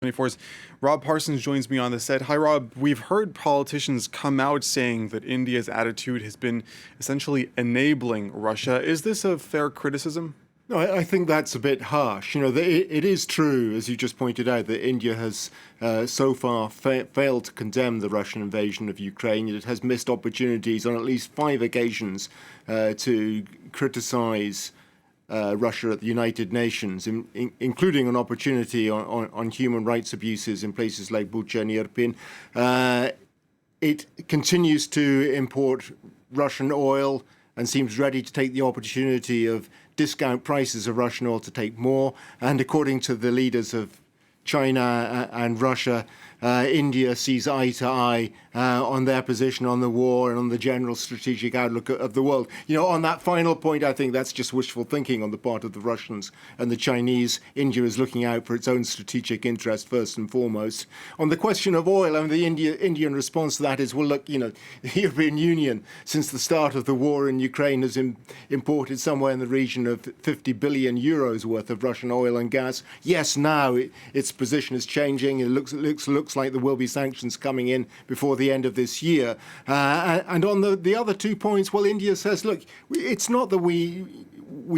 24's Rob Parsons joins me on the set. Hi, Rob. We've heard politicians come out saying that India's attitude has been essentially enabling Russia. Is this a fair criticism? No, I think that's a bit harsh. It is true, as you just pointed out, that India has so far failed to condemn the Russian invasion of Ukraine. It has missed opportunities on at least 5 occasions to criticize Russia at the United Nations, including an opportunity on human rights abuses in places like Bucha and Irpin. It continues to import Russian oil and seems ready to take the opportunity of discount prices of Russian oil to take more. And according to the leaders of China and Russia, India sees eye to eye on their position on the war and on the general strategic outlook of the world. On that final point, I think that's just wishful thinking on the part of the Russians and the Chinese. India is looking out for its own strategic interest first and foremost. On the question of oil, the Indian response to that is, well, look, the European Union, since the start of the war in Ukraine, has imported somewhere in the region of 50 billion euros worth of Russian oil and gas. Yes, now its position is changing. It looks like there will be sanctions coming in before the end of this year. And on the other 2 points, well, India says, look, it's not that we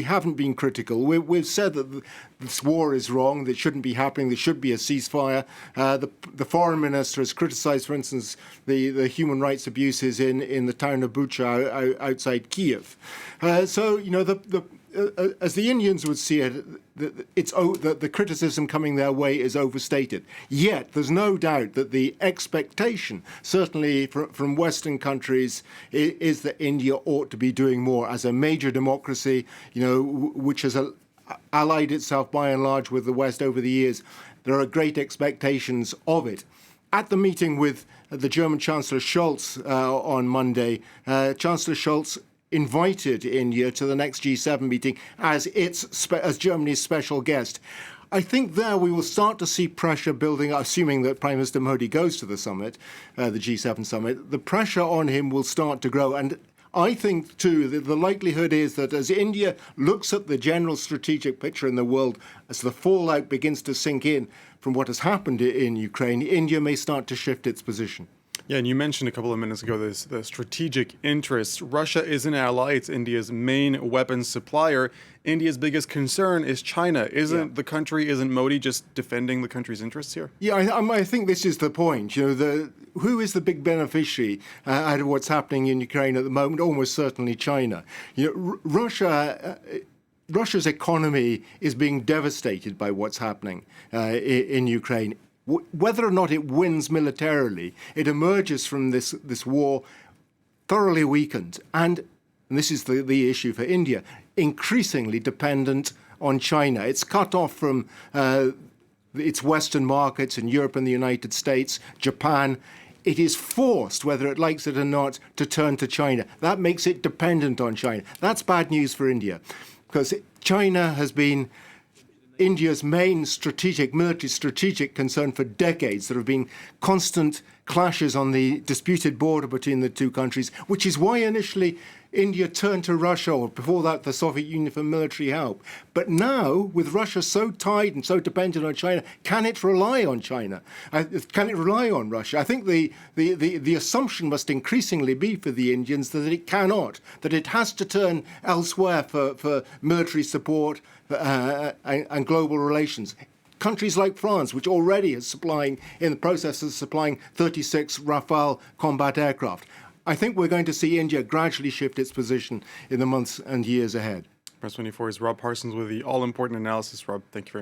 haven't been critical. We've said that this war is wrong, that it shouldn't be happening, there should be a ceasefire. The foreign minister has criticized, for instance, the human rights abuses in the town of Bucha outside Kiev. As the Indians would see it, the criticism coming their way is overstated. Yet there's no doubt that the expectation, certainly from Western countries, is that India ought to be doing more as a major democracy, which has allied itself by and large with the West over the years. There are great expectations of it. At the meeting with the German Chancellor Scholz on Monday, Chancellor Scholz invited India to the next G7 meeting as Germany's special guest. I think there we will start to see pressure building, assuming that Prime Minister Modi goes to the summit, the G7 summit. The pressure on him will start to grow. And I think, too, that the likelihood is that as India looks at the general strategic picture in the world, as the fallout begins to sink in from what has happened in Ukraine, India may start to shift its position. Yeah, and you mentioned a couple of minutes ago the strategic interests. Russia is an ally. It's India's main weapons supplier. India's biggest concern is China. Isn't Modi just defending the country's interests here? Yeah, I think this is the point. Who is the big beneficiary out of what's happening in Ukraine at the moment? Almost certainly China. Russia's economy is being devastated by what's happening in Ukraine. Whether or not it wins militarily, it emerges from this war thoroughly weakened. And this is the issue for India, increasingly dependent on China. It's cut off from its Western markets in Europe and the United States, Japan. It is forced, whether it likes it or not, to turn to China. That makes it dependent on China. That's bad news for India, because China has been India's main military strategic concern for decades. There have been constant clashes on the disputed border between the two countries, which is why initially India turned to Russia, or before that the Soviet Union, for military help. But now, with Russia so tied and so dependent on China, can it rely on China? Can it rely on Russia? I think the assumption must increasingly be for the Indians that it cannot, that it has to turn elsewhere for military support and global relations. Countries like France, which already is in the process of supplying 36 Rafale combat aircraft. I think we're going to see India gradually shift its position in the months and years ahead. Press 24's Rob Parsons with the all-important analysis. Rob, thank you very much.